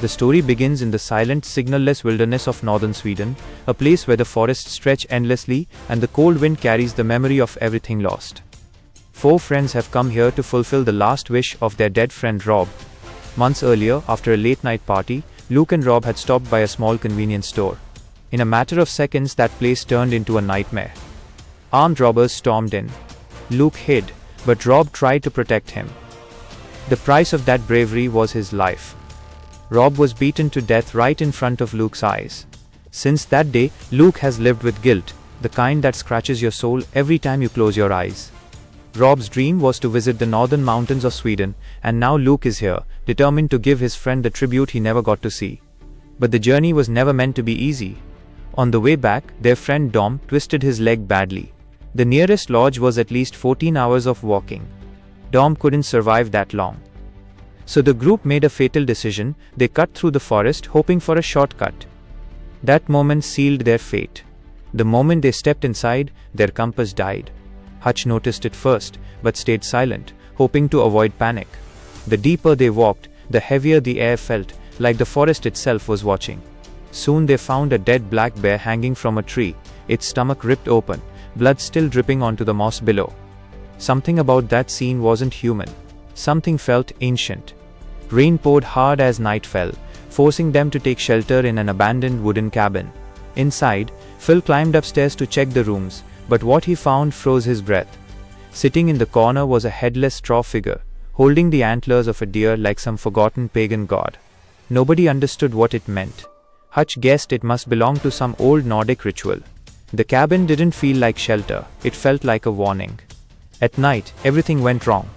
The story begins in the silent, signal-less wilderness of northern Sweden, a place where the forests stretch endlessly and the cold wind carries the memory of everything lost. Four friends have come here to fulfill the last wish of their dead friend Rob. Months earlier, after a late-night party, Luke and Rob had stopped by a small convenience store. In a matter of seconds, that place turned into a nightmare. Armed robbers stormed in. Luke hid, but Rob tried to protect him. The price of that bravery was his life. Rob was beaten to death right in front of Luke's eyes. Since that day, Luke has lived with guilt, the kind that scratches your soul every time you close your eyes. Rob's dream was to visit the northern mountains of Sweden, and now Luke is here, determined to give his friend the tribute he never got to see. But the journey was never meant to be easy. On the way back, their friend Dom twisted his leg badly. The nearest lodge was at least 14 hours of walking. Dom couldn't survive that long. So the group made a fatal decision. They cut through the forest, hoping for a shortcut. That moment sealed their fate. The moment they stepped inside, their compass died. Hutch noticed it first, but stayed silent, hoping to avoid panic. The deeper they walked, the heavier the air felt, like the forest itself was watching. Soon they found a dead black bear hanging from a tree, its stomach ripped open, blood still dripping onto the moss below. Something about that scene wasn't human. Something felt ancient. Rain poured hard as night fell, forcing them to take shelter in an abandoned wooden cabin. Inside, Phil climbed upstairs to check the rooms, but what he found froze his breath. Sitting in the corner was a headless straw figure, holding the antlers of a deer like some forgotten pagan god. Nobody understood what it meant. Hutch guessed it must belong to some old Nordic ritual. The cabin didn't feel like shelter, it felt like a warning. At night, everything went wrong.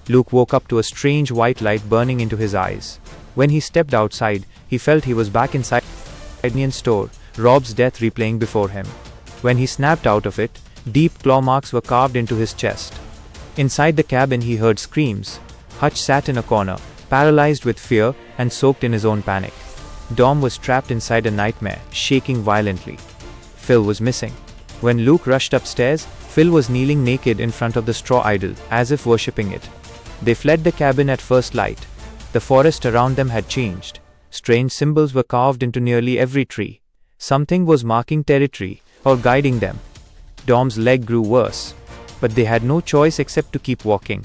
Luke woke up to a strange white light burning into his eyes. When he stepped outside, he felt he was back inside the convenience store, Rob's death replaying before him. When he snapped out of it, deep claw marks were carved into his chest. Inside the cabin he heard screams. Hutch sat in a corner, paralyzed with fear and soaked in his own panic. Dom was trapped inside a nightmare, shaking violently. Phil was missing. When Luke rushed upstairs, Phil was kneeling naked in front of the straw idol, as if worshipping it. They fled the cabin at first light. The forest around them had changed. Strange symbols were carved into nearly every tree. Something was marking territory, or guiding them. Dom's leg grew worse, but they had no choice except to keep walking.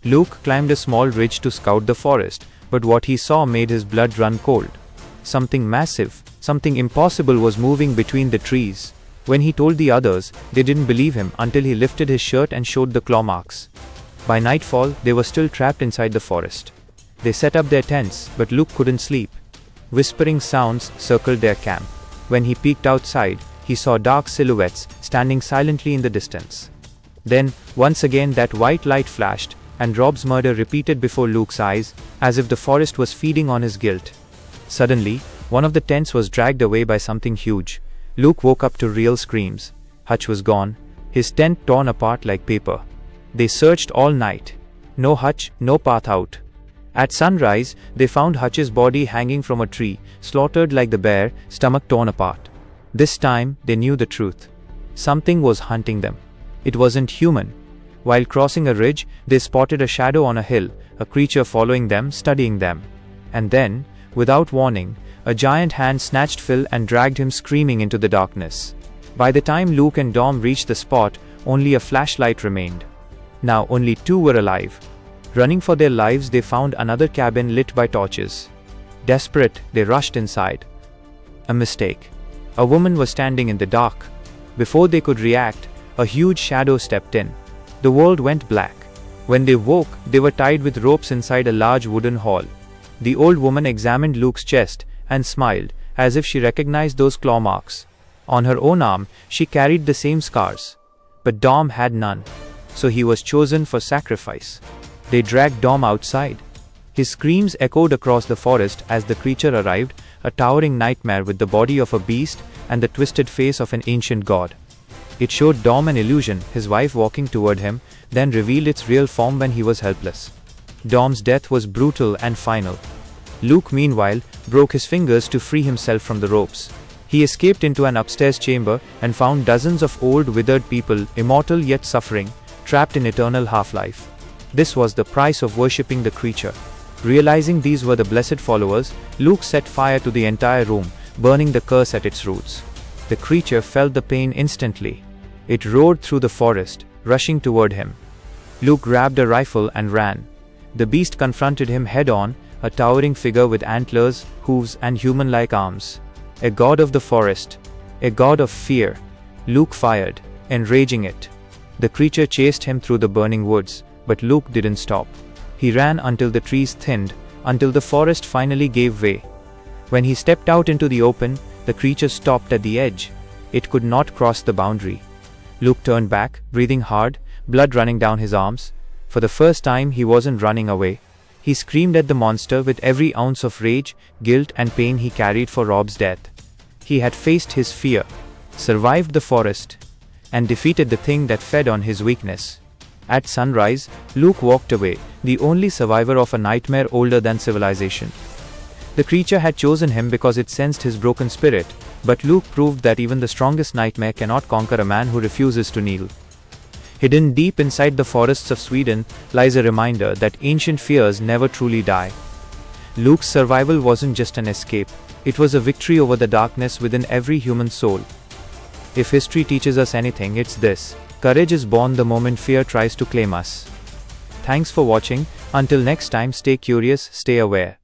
Luke climbed a small ridge to scout the forest, but what he saw made his blood run cold. Something massive, something impossible was moving between the trees. When he told the others, they didn't believe him until he lifted his shirt and showed the claw marks. By nightfall, they were still trapped inside the forest. They set up their tents, but Luke couldn't sleep. Whispering sounds circled their camp. When he peeked outside, he saw dark silhouettes standing silently in the distance. Then, once again that white light flashed, and Rob's murder repeated before Luke's eyes, as if the forest was feeding on his guilt. Suddenly, one of the tents was dragged away by something huge. Luke woke up to real screams. Hutch was gone, his tent torn apart like paper. They searched all night. No Hutch, no path out. At sunrise, they found Hutch's body hanging from a tree, slaughtered like the bear, stomach torn apart. This time, they knew the truth. Something was hunting them. It wasn't human. While crossing a ridge, they spotted a shadow on a hill, a creature following them, studying them. And then, without warning, a giant hand snatched Phil and dragged him screaming into the darkness. By the time Luke and Dom reached the spot, only a flashlight remained. Now only two were alive. Running for their lives, they found another cabin lit by torches. Desperate, they rushed inside. A mistake. A woman was standing in the dark. Before they could react, a huge shadow stepped in. The world went black. When they woke, they were tied with ropes inside a large wooden hall. The old woman examined Luke's chest and smiled, as if she recognized those claw marks. On her own arm, she carried the same scars. But Dom had none. So he was chosen for sacrifice. They dragged Dom outside. His screams echoed across the forest as the creature arrived, a towering nightmare with the body of a beast and the twisted face of an ancient god. It showed Dom an illusion, his wife walking toward him, then revealed its real form when he was helpless. Dom's death was brutal and final. Luke, meanwhile, broke his fingers to free himself from the ropes. He escaped into an upstairs chamber and found dozens of old, withered people, immortal yet suffering, trapped in eternal half-life. This was the price of worshipping the creature. Realizing these were the blessed followers, Luke set fire to the entire room, burning the curse at its roots. The creature felt the pain instantly. It roared through the forest, rushing toward him. Luke grabbed a rifle and ran. The beast confronted him head-on, a towering figure with antlers, hooves, and human-like arms. A god of the forest. A god of fear. Luke fired, enraging it. The creature chased him through the burning woods, but Luke didn't stop. He ran until the trees thinned, until the forest finally gave way. When he stepped out into the open, the creature stopped at the edge. It could not cross the boundary. Luke turned back, breathing hard, blood running down his arms. For the first time, he wasn't running away. He screamed at the monster with every ounce of rage, guilt, and pain he carried for Rob's death. He had faced his fear, survived the forest, and defeated the thing that fed on his weakness. At sunrise, Luke walked away, the only survivor of a nightmare older than civilization. The creature had chosen him because it sensed his broken spirit, but Luke proved that even the strongest nightmare cannot conquer a man who refuses to kneel. Hidden deep inside the forests of Sweden lies a reminder that ancient fears never truly die. Luke's survival wasn't just an escape, it was a victory over the darkness within every human soul. If history teaches us anything, it's this: courage is born the moment fear tries to claim us. Thanks for watching. Until next time, stay curious, stay aware.